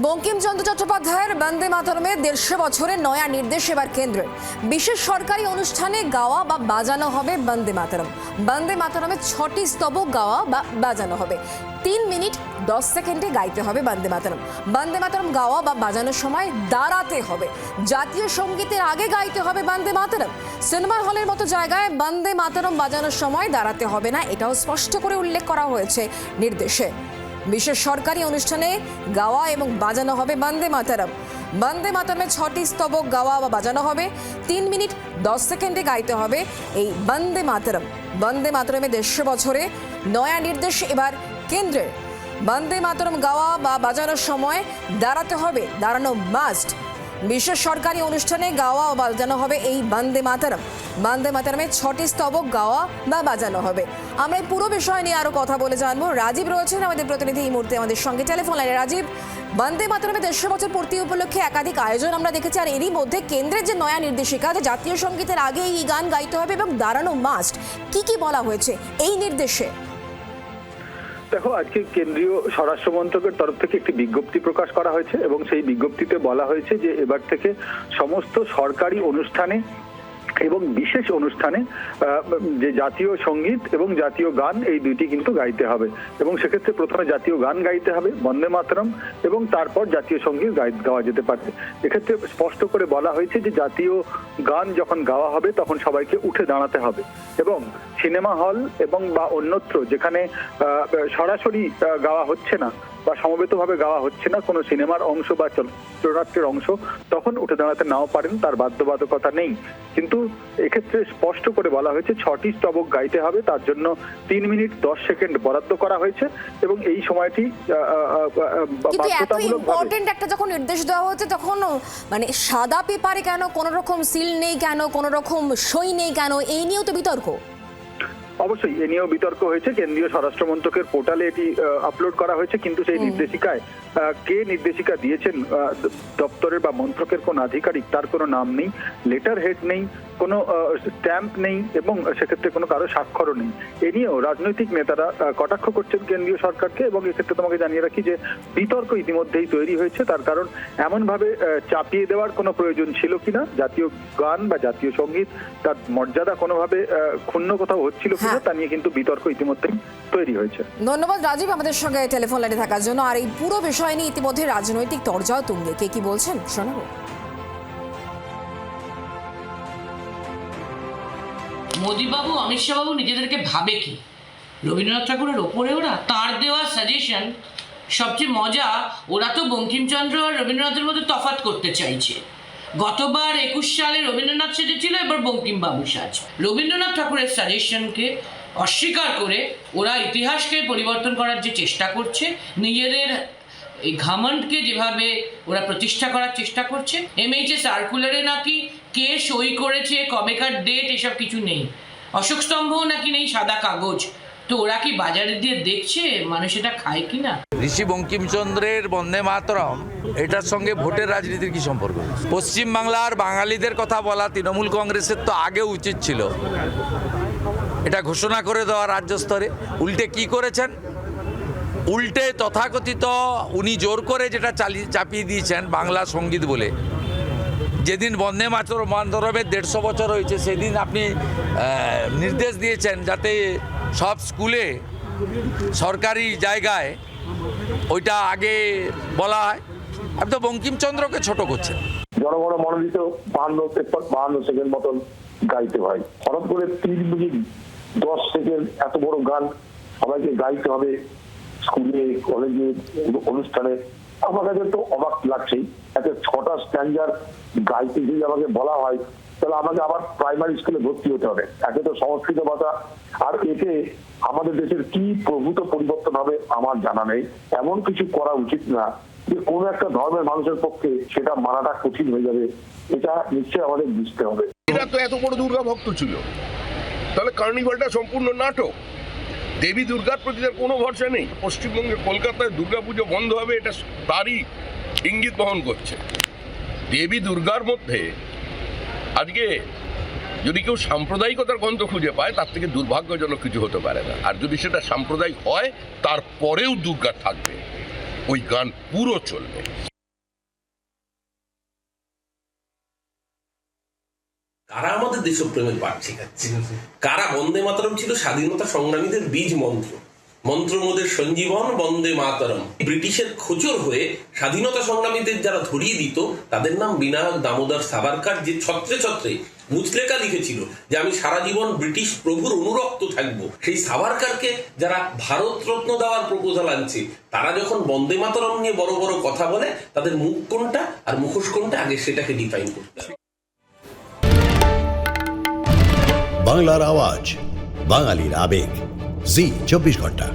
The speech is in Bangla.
বঙ্কিমচন্দ্র চট্টোপাধ্যায়ের বন্দে মাতরমে 150 বছরের নয়া নির্দেশ এবার কেন্দ্রের। বিশেষ সরকারি অনুষ্ঠানে গাওয়া বা বাজানো হবে বন্দে মাতরম। বন্দে মাতরমে 6টি স্তবক গাওয়া বা বাজানো হবে। 3 মিনিট 10 সেকেন্ডে গাইতে হবে বন্দে মাতরম। বন্দে মাতরম গাওয়া বা বাজানোর সময় দাঁড়াতে হবে। জাতীয় সঙ্গীতের আগে গাইতে হবে বন্দে মাতরম। সিনেমা হলের মতো জায়গায় বন্দে মাতরম বাজানোর সময় দাঁড়াতে হবে না, এটাও স্পষ্ট করে উল্লেখ করা হয়েছে নির্দেশে। বিশেষ সরকারি অনুষ্ঠানে গাওয়া এবং বাজানো হবে বন্দে মাতরম। বন্দে মাতরমে 6টি স্তবক গাওয়া বা বাজানো হবে। 3 মিনিট 10 সেকেন্ডে গাইতে হবে এই বন্দে মাতরম। বন্দে মাতরমে 150 বছরে নয়া নির্দেশ এবার কেন্দ্রের। বন্দে মাতরম গাওয়া বা বাজানোর সময় দাঁড়াতে হবে, দাঁড়ানো মাস্ট। বিশেষ সরকারি অনুষ্ঠানে গাওয়া ও বাজানো হবে এই বন্দে মাতরম। বন্দে মাতরমে 6টি স্তবক গাওয়া বা বাজানো হবে। আমরা এই পুরো বিষয় নিয়ে আরো কথা বলে জানবো। রাজীব রয়েছেন আমাদের প্রতিনিধি এই মুহূর্তে আমাদের সঙ্গে টেলিফোন লাইনে। রাজীব, বন্দে মাতরমে 150 বছর পূর্তি উপলক্ষে একাধিক আয়োজন আমরা দেখেছি, আর এরই মধ্যে কেন্দ্রের যে নয়া নির্দেশিকা যে জাতীয় সঙ্গীতের আগে এই গান গাইতে হবে এবং দাঁড়ানো মাস্ট, কি বলা হয়েছে এই নির্দেশে? দেখো, আজকে কেন্দ্রীয় স্বরাষ্ট্র মন্ত্রকের তরফ থেকে একটি বিজ্ঞপ্তি প্রকাশ করা হয়েছে এবং সেই বিজ্ঞপ্তিতে বলা হয়েছে যে এবার থেকে সমস্ত সরকারি অনুষ্ঠানে এবং বিশেষ অনুষ্ঠানে যে জাতীয় সঙ্গীত এবং জাতীয় গান এই দুইটি কিন্তু গাইতে হবে এবং সেক্ষেত্রে প্রথমে জাতীয় গান গাইতে হবে বন্দে মাতরম এবং তারপর জাতীয় সঙ্গীত গাওয়া যেতে পারে। এক্ষেত্রে স্পষ্ট করে বলা হয়েছে যে জাতীয় গান যখন গাওয়া হবে তখন সবাইকে উঠে দাঁড়াতে হবে এবং সিনেমা হল এবং বা অন্যত্র যেখানে সরাসরি গাওয়া হচ্ছে না বা সমবেতভাবে গাওয়া হচ্ছে না কোনো সিনেমার অংশ বা চলচ্চিত্রের অংশ, তখন উঠে দাঁড়াতে নাও পারেন, তার বাধ্যবাধকতা নেই। কিন্তু এক্ষেত্রে স্পষ্ট করে বলা হয়েছে 6টি স্তবক গাইতে হবে, তার জন্য 3 মিনিট 10 সেকেন্ড বরাদ্দ করা হয়েছে এবং এই সময়টি ইম্পর্টেন্ট একটা যখন নির্দেশ দেওয়া হচ্ছে তখন মানে সাদা পেপারে কেন, কোনো রকম সিল নেই কেন, কোনো রকম সই নেই কেন, এই নিয়েও তো বিতর্ক। অবশ্যই এ নিয়েও বিতর্ক হয়েছে। কেন্দ্রীয় স্বরাষ্ট্র মন্ত্রকের পোর্টালে এটি আপলোড করা হয়েছে, কিন্তু সেই নির্দেশিকায় কে নির্দেশিকা দিয়েছেন দপ্তরের বা মন্ত্রকের কোন আধিকারিক তার কোনো নাম নেই, লেটার হেড নেই, কোনো স্ট্যাম্প নেই এবং সেক্ষেত্রে কোনো কারো স্বাক্ষরও নেই। এ নিয়েও রাজনৈতিক নেতারা কটাক্ষ করছেন কেন্দ্রীয় সরকারকে এবং এক্ষেত্রে তোমাকে জানিয়ে রাখি যে বিতর্ক ইতিমধ্যেই তৈরি হয়েছে। তার কারণ এমনভাবে চাপিয়ে দেওয়ার কোনো প্রয়োজন ছিল কিনা, জাতীয় গান বা জাতীয় সঙ্গীত তার মর্যাদা কোনোভাবে ক্ষুণ্ণ কোথাও হচ্ছিল কিনা তা নিয়ে কিন্তু বিতর্ক ইতিমধ্যেই তৈরি হয়েছে। ধন্যবাদ রাজীব আমাদের সঙ্গে টেলিফোন লাইনে থাকার জন্য। আর এই পুরো বিষয় নিয়ে ইতিমধ্যে রাজনৈতিক তরজাও তুঙ্গে, কে কি বলছেন শোনাবো। মোদীবাবু, অমিত শাহবাবু নিজেদেরকে ভাবে কি? রবীন্দ্রনাথ ঠাকুরের ওপরে ওরা তার দেওয়া সাজেশন সবচেয়ে মজা। ওরা তো বঙ্কিমচন্দ্র আর রবীন্দ্রনাথের মধ্যে তফাৎ করতে চাইছে। গতবার 21 সালে রবীন্দ্রনাথ সেজেছিল, এবার বঙ্কিমবাবু সাজ। রবীন্দ্রনাথ ঠাকুরের সাজেশনকে অস্বীকার করে ওরা ইতিহাসকে পরিবর্তন করার যে চেষ্টা করছে, নিজেদের এই ঘামন্ডকে যেভাবে ওরা প্রতিষ্ঠা করার চেষ্টা করছে। এমএইচএ সার্কুলারে নাকি কে সই করেছে, কবেকার ডেট, এসব কিছু নেই। অশোক স্তম্ভও নাকি নেই, সাদা কাগজ। তো ওরা কি বাজারে দিয়ে দেখছে মানুষ এটা খায় কিনা? ঋষি বঙ্কিমচন্দ্রের বন্দে মাতরম এটার সঙ্গে ভোটের রাজনীতির কি সম্পর্ক? পশ্চিমবাংলার বাঙালিদের কথা বলা তৃণমূল কংগ্রেসের তো আগে উচিত ছিল এটা ঘোষণা করে দেওয়া রাজ্য স্তরে। উল্টে কি করেছেন? উল্টে তথাকথিত উনি জোর করে যেটা চাপিয়ে দিয়েছেন বাংলা সঙ্গীত বলে। যেদিন বন্দে মাতরমের 150 বছর হয়েছে সেদিন আপনি নির্দেশ দিয়েছেন যাতে সব স্কুলে সরকারি জায়গায় ওইটা আগে বলা হয়। আপনি তো বঙ্কিমচন্দ্রকে ছোট করছেন। জনগণ মনোনীত 52 সেকেন্ড মতন গাইতে হয়, হঠাৎ করে 3 মিনিট 10 সেকেন্ড এত বড় গান সবাইকে গাইতে হবে স্কুলে কলেজে অনুষ্ঠানে। আমার কাছে তো অবাক লাগছেই। এতে 6টা স্ট্যান্ডার গাইতে যদি আমাকে বলা হয় তাহলে আমাকে আবার প্রাইমারি স্কুলে ভর্তি হতে হবে। একে তো সংস্কৃত ভাষা, আর এতে আমাদের দেশের কি প্রভূত পরিবর্তন হবে আমার জানা নেই। এমন কিছু করা উচিত না যে কোনো একটা ধর্মের মানুষের পক্ষে সেটা মানাটা কঠিন হয়ে যাবে। এটা নিশ্চয়ই আমাদের বুঝতে হবে। এরা তো এত বড় দুর্গা ভক্ত ছিল, তাহলে কার্নিভালটা সম্পূর্ণ নাটক। দেবী দুর্গার প্রতি তার কোনো ভরসা নেই। পশ্চিমবঙ্গে কলকাতায় দুর্গাপুজো বন্ধ হবে, এটা তারই ইঙ্গিত বহন করছে। দেবী দুর্গার মধ্যে আজকে যদি কেউ সাম্প্রদায়িকতার গন্ধ খুঁজে পায় তার থেকে দুর্ভাগ্যজনক কিছু হতে পারে না। আর যদি সেটা সাম্প্রদায়িক হয় তারপরেও দুর্গা থাকবে, ওই গান পুরো চলবে। কারা আমাদের দেশপ্রেমের পাঠ শেখাচ্ছে, কারা বন্দে মাতরম ছিল স্বাধীনতা সংগ্রামীদের বীজ মন্ত্র, মন্ত্রমোদের সঞ্জীবন বন্দে মাতরম। ব্রিটিশের খোঁচর হয়ে স্বাধীনতা সংগ্রামীদের যারা ধরিয়ে দিত তাদের নাম বিনায়ক দামোদর সাভারকর, যে ছত্রে ছত্রে মুচলেকা লিখেছিল যে আমি সারা জীবন ব্রিটিশ প্রভুর অনুরক্ত থাকবো। সেই সাভারকরকে যারা ভারত রত্ন দেওয়ার প্রপোজাল আনছে, তারা যখন বন্দে মাতরম নিয়ে বড় বড় কথা বলে, তাদের মুখ কোনটা আর মুখোশ কোনটা আগে সেটাকে ডিফাইন করতে হবে। বাংলার আওয়াজ, বাঙালির আবেগ, জি 24 ঘন্টা।